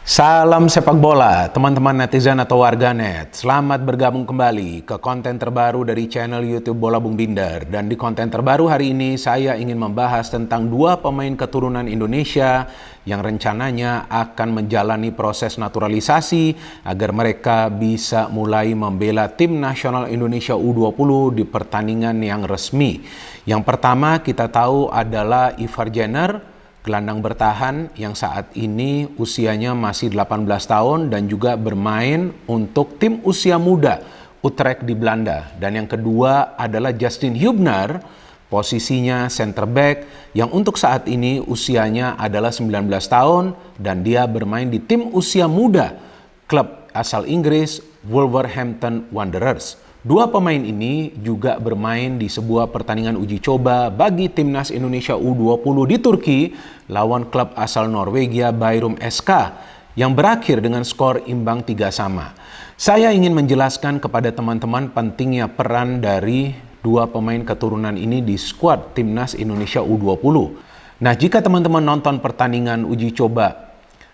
Salam sepak bola, teman-teman netizen atau warganet. Selamat bergabung kembali ke konten terbaru dari channel YouTube Bola Bung Binder. Dan di konten terbaru hari ini saya ingin membahas tentang dua pemain keturunan Indonesia yang rencananya akan menjalani proses naturalisasi agar mereka bisa mulai membela tim nasional Indonesia U20 di pertandingan yang resmi. Yang pertama kita tahu adalah Ivar Jenner, gelandang bertahan yang saat ini usianya masih 18 tahun dan juga bermain untuk tim usia muda Utrecht di Belanda. Dan yang kedua adalah Justin Hubner, posisinya center back yang untuk saat ini usianya adalah 19 tahun dan dia bermain di tim usia muda klub asal Inggris Wolverhampton Wanderers. Dua pemain ini juga bermain di sebuah pertandingan uji coba bagi timnas Indonesia U20 di Turki lawan klub asal Norwegia Bærum SK yang berakhir dengan skor imbang 3-3. Saya ingin menjelaskan kepada teman-teman pentingnya peran dari dua pemain keturunan ini di skuad timnas Indonesia U20. Nah, jika teman-teman nonton pertandingan uji coba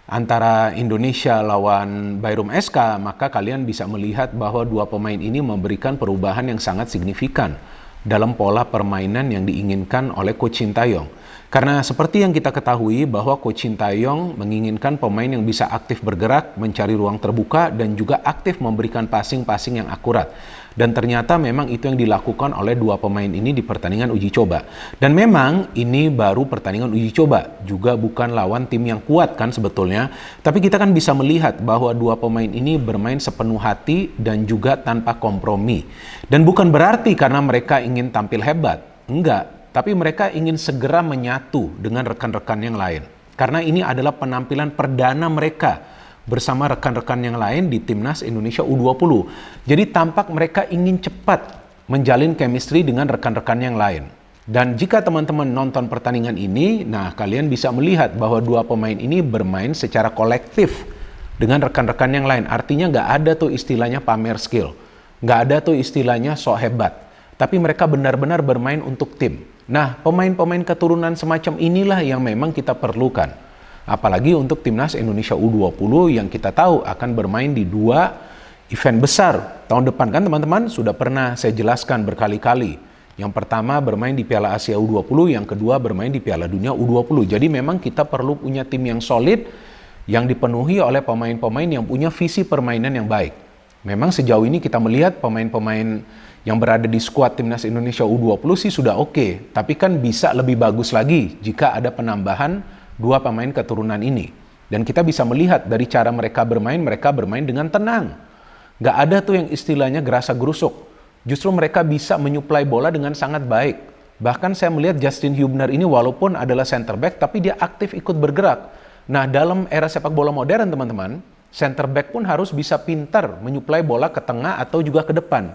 antara Indonesia lawan Bærum SK, maka kalian bisa melihat bahwa dua pemain ini memberikan perubahan yang sangat signifikan dalam pola permainan yang diinginkan oleh Coach Sintayong. Karena seperti yang kita ketahui bahwa Coach Sintayong menginginkan pemain yang bisa aktif bergerak, mencari ruang terbuka, dan juga aktif memberikan passing-passing yang akurat. Dan ternyata memang itu yang dilakukan oleh dua pemain ini di pertandingan uji coba. Dan memang ini baru pertandingan uji coba, juga bukan lawan tim yang kuat kan sebetulnya. Tapi kita kan bisa melihat bahwa dua pemain ini bermain sepenuh hati dan juga tanpa kompromi. Dan bukan berarti karena mereka ingin tampil hebat, enggak. Tapi mereka ingin segera menyatu dengan rekan-rekan yang lain. Karena ini adalah penampilan perdana mereka bersama rekan-rekan yang lain di timnas Indonesia U20. Jadi tampak mereka ingin cepat menjalin chemistry dengan rekan-rekan yang lain. Dan jika teman-teman nonton pertandingan ini, nah kalian bisa melihat bahwa dua pemain ini bermain secara kolektif dengan rekan-rekan yang lain. Artinya nggak ada tuh istilahnya pamer skill. Nggak ada tuh istilahnya sok hebat. Tapi mereka benar-benar bermain untuk tim. Nah, pemain-pemain keturunan semacam inilah yang memang kita perlukan. Apalagi untuk timnas Indonesia U20 yang kita tahu akan bermain di dua event besar tahun depan kan teman-teman, sudah pernah saya jelaskan berkali-kali. Yang pertama bermain di Piala Asia U20, yang kedua bermain di Piala Dunia U20. Jadi memang kita perlu punya tim yang solid yang dipenuhi oleh pemain-pemain yang punya visi permainan yang baik. Memang sejauh ini kita melihat pemain-pemain yang berada di skuad timnas Indonesia U20 sih sudah oke, tapi kan bisa lebih bagus lagi jika ada penambahan dua pemain keturunan ini. Dan kita bisa melihat dari cara mereka bermain dengan tenang. Gak ada tuh yang istilahnya gerasa gerusuk. Justru mereka bisa menyuplai bola dengan sangat baik. Bahkan saya melihat Justin Hubner ini walaupun adalah center back, tapi dia aktif ikut bergerak. Nah, dalam era sepak bola modern teman-teman, center back pun harus bisa pintar menyuplai bola ke tengah atau juga ke depan.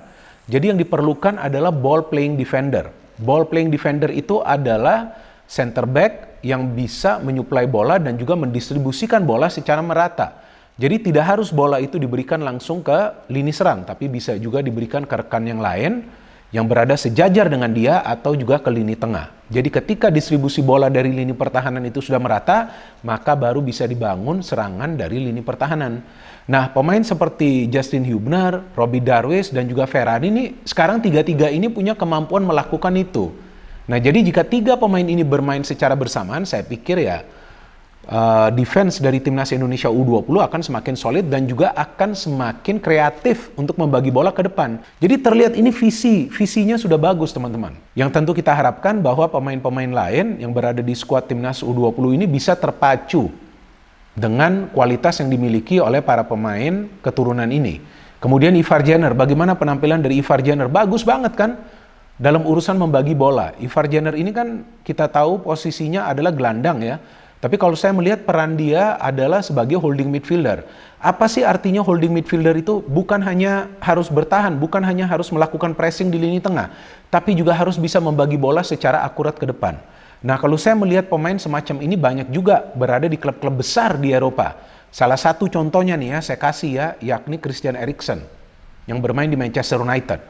Jadi yang diperlukan adalah ball playing defender. Ball playing defender itu adalah center back yang bisa menyuplai bola dan juga mendistribusikan bola secara merata. Jadi tidak harus bola itu diberikan langsung ke lini serang, tapi bisa juga diberikan ke rekan yang lain yang berada sejajar dengan dia atau juga ke lini tengah. Jadi ketika distribusi bola dari lini pertahanan itu sudah merata, maka baru bisa dibangun serangan dari lini pertahanan. Nah, pemain seperti Justin Hubner, Robbie Darwish, dan juga Ferrari ini sekarang tiga-tiga ini punya kemampuan melakukan itu. Nah, jadi jika tiga pemain ini bermain secara bersamaan, saya pikir ya defense dari timnas Indonesia U20 akan semakin solid dan juga akan semakin kreatif untuk membagi bola ke depan. Jadi terlihat ini visinya sudah bagus teman-teman. Yang tentu kita harapkan bahwa pemain-pemain lain yang berada di skuad timnas U20 ini bisa terpacu dengan kualitas yang dimiliki oleh para pemain keturunan ini. Kemudian Ivar Jenner, bagaimana penampilan dari Ivar Jenner? Bagus banget kan? Dalam urusan membagi bola, Ivar Jenner ini kan kita tahu posisinya adalah gelandang ya. Tapi kalau saya melihat peran dia adalah sebagai holding midfielder. Apa sih artinya holding midfielder itu? Bukan hanya harus bertahan, bukan hanya harus melakukan pressing di lini tengah, tapi juga harus bisa membagi bola secara akurat ke depan. Nah, kalau saya melihat pemain semacam ini banyak juga berada di klub-klub besar di Eropa. Salah satu contohnya nih ya, saya kasih ya, yakni Christian Eriksen yang bermain di Manchester United.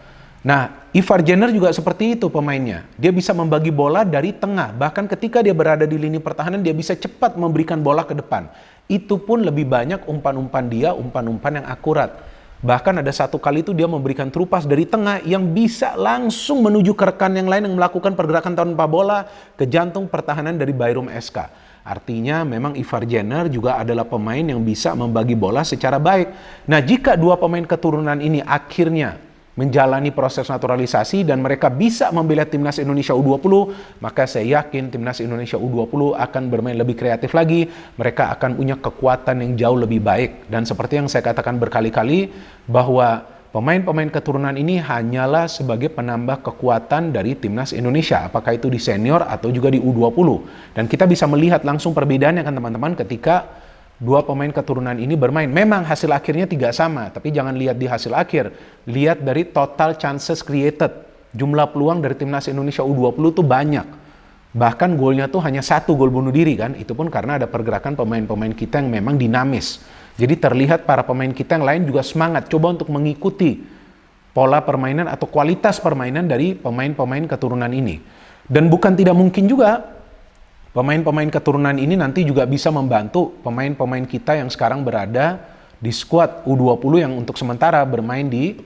Nah, Ivar Jenner juga seperti itu pemainnya. Dia bisa membagi bola dari tengah. Bahkan ketika dia berada di lini pertahanan, dia bisa cepat memberikan bola ke depan. Itu pun lebih banyak umpan-umpan dia, umpan-umpan yang akurat. Bahkan ada satu kali itu dia memberikan terupas dari tengah yang bisa langsung menuju ke rekan yang lain yang melakukan pergerakan tanpa bola ke jantung pertahanan dari Bayrum SK. Artinya memang Ivar Jenner juga adalah pemain yang bisa membagi bola secara baik. Nah, jika dua pemain keturunan ini akhirnya menjalani proses naturalisasi dan mereka bisa membela timnas Indonesia U20, maka saya yakin timnas Indonesia U20 akan bermain lebih kreatif lagi. Mereka akan punya kekuatan yang jauh lebih baik. Dan seperti yang saya katakan berkali-kali, bahwa pemain-pemain keturunan ini hanyalah sebagai penambah kekuatan dari timnas Indonesia, apakah itu di senior atau juga di U20. Dan kita bisa melihat langsung perbedaannya kan teman-teman ketika dua pemain keturunan ini bermain. Memang hasil akhirnya tidak sama, tapi jangan lihat di hasil akhir. Lihat dari total chances created. Jumlah peluang dari timnas Indonesia U20 itu banyak. Bahkan golnya tuh hanya 1 gol bunuh diri kan. Itu pun karena ada pergerakan pemain-pemain kita yang memang dinamis. Jadi terlihat para pemain kita yang lain juga semangat coba untuk mengikuti pola permainan atau kualitas permainan dari pemain-pemain keturunan ini. Dan bukan tidak mungkin juga pemain-pemain keturunan ini nanti juga bisa membantu pemain-pemain kita yang sekarang berada di skuad U20 yang untuk sementara bermain di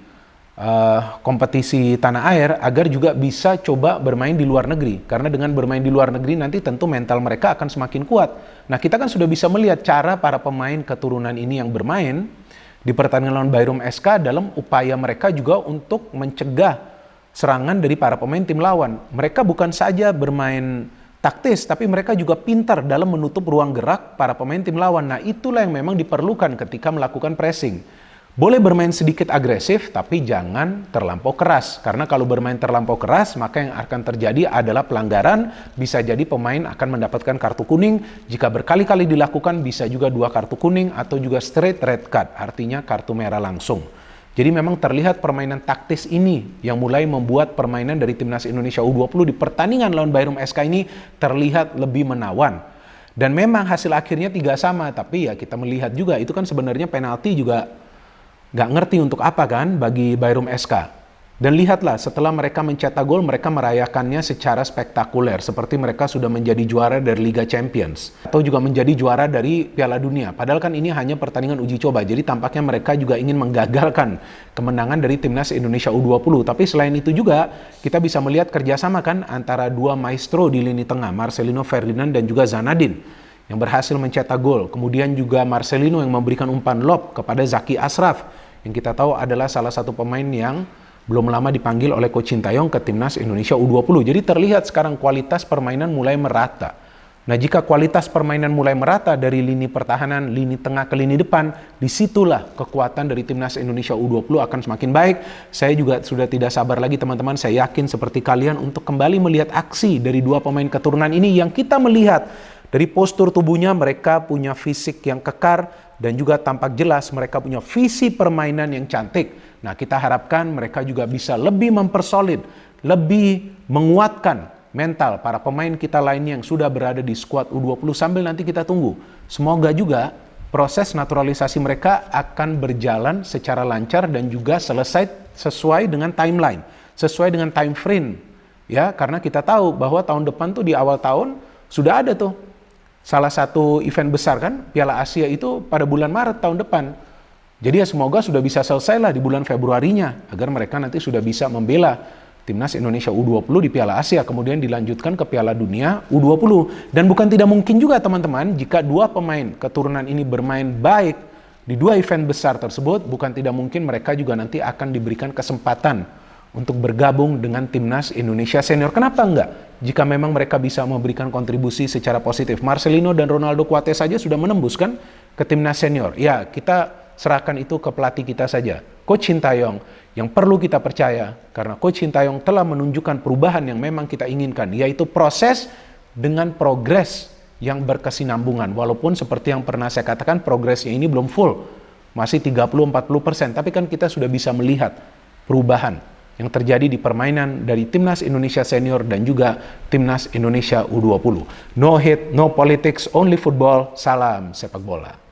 kompetisi tanah air agar juga bisa coba bermain di luar negeri. Karena dengan bermain di luar negeri nanti tentu mental mereka akan semakin kuat. Nah, kita kan sudah bisa melihat cara para pemain keturunan ini yang bermain di pertandingan lawan Bayrum SK dalam upaya mereka juga untuk mencegah serangan dari para pemain tim lawan. Mereka bukan saja bermain taktis, tapi mereka juga pintar dalam menutup ruang gerak para pemain tim lawan. Nah, itulah yang memang diperlukan ketika melakukan pressing. Boleh bermain sedikit agresif, tapi jangan terlampau keras. Karena kalau bermain terlampau keras, maka yang akan terjadi adalah pelanggaran. Bisa jadi pemain akan mendapatkan kartu kuning. Jika berkali-kali dilakukan, bisa juga 2 kartu kuning atau juga straight red card, artinya kartu merah langsung. Jadi memang terlihat permainan taktis ini yang mulai membuat permainan dari timnas Indonesia U20 di pertandingan lawan Bayrum SK ini terlihat lebih menawan. Dan memang hasil akhirnya 3 sama, tapi ya kita melihat juga itu kan sebenarnya penalti juga nggak ngerti untuk apa kan bagi Bayrum SK. Dan lihatlah setelah mereka mencetak gol, mereka merayakannya secara spektakuler. Seperti mereka sudah menjadi juara dari Liga Champions. Atau juga menjadi juara dari Piala Dunia. Padahal kan ini hanya pertandingan uji coba. Jadi tampaknya mereka juga ingin menggagalkan kemenangan dari timnas Indonesia U20. Tapi selain itu juga kita bisa melihat kerjasama kan antara dua maestro di lini tengah. Marcelino Ferdinand dan juga Zanadin yang berhasil mencetak gol. Kemudian juga Marcelino yang memberikan umpan lob kepada Zaki Ashraf. Yang kita tahu adalah salah satu pemain yang belum lama dipanggil oleh Coach Sintayong ke timnas Indonesia U20. Jadi terlihat sekarang kualitas permainan mulai merata. Nah, jika kualitas permainan mulai merata dari lini pertahanan, lini tengah ke lini depan, disitulah kekuatan dari timnas Indonesia U20 akan semakin baik. Saya juga sudah tidak sabar lagi teman-teman, saya yakin seperti kalian untuk kembali melihat aksi dari dua pemain keturunan ini yang kita melihat dari postur tubuhnya mereka punya fisik yang kekar dan juga tampak jelas mereka punya visi permainan yang cantik. Nah, kita harapkan mereka juga bisa lebih mempersolid, lebih menguatkan mental para pemain kita lainnya yang sudah berada di skuad U20 sambil nanti kita tunggu. Semoga juga proses naturalisasi mereka akan berjalan secara lancar dan juga selesai sesuai dengan timeline, sesuai dengan time frame. Ya, karena kita tahu bahwa tahun depan tuh di awal tahun sudah ada tuh salah satu event besar kan, Piala Asia itu pada bulan Maret tahun depan. Jadi ya semoga sudah bisa selesai lah di bulan Februarinya, agar mereka nanti sudah bisa membela timnas Indonesia U20 di Piala Asia, kemudian dilanjutkan ke Piala Dunia U20. Dan bukan tidak mungkin juga teman-teman, jika dua pemain keturunan ini bermain baik di dua event besar tersebut, bukan tidak mungkin mereka juga nanti akan diberikan kesempatan untuk bergabung dengan timnas Indonesia senior. Kenapa enggak? Jika memang mereka bisa memberikan kontribusi secara positif. Marcelino dan Ronaldo Kuate saja sudah menembus kan ke timnas senior. Ya, kita serahkan itu ke pelatih kita saja, Coach Sintayong, yang perlu kita percaya karena Coach Sintayong telah menunjukkan perubahan yang memang kita inginkan, yaitu proses dengan progres yang berkesinambungan. Walaupun seperti yang pernah saya katakan, progresnya ini belum full, masih 30-40%, tapi kan kita sudah bisa melihat perubahan yang terjadi di permainan dari timnas Indonesia senior dan juga timnas Indonesia U20. No hate, no politics, only football. Salam sepak bola.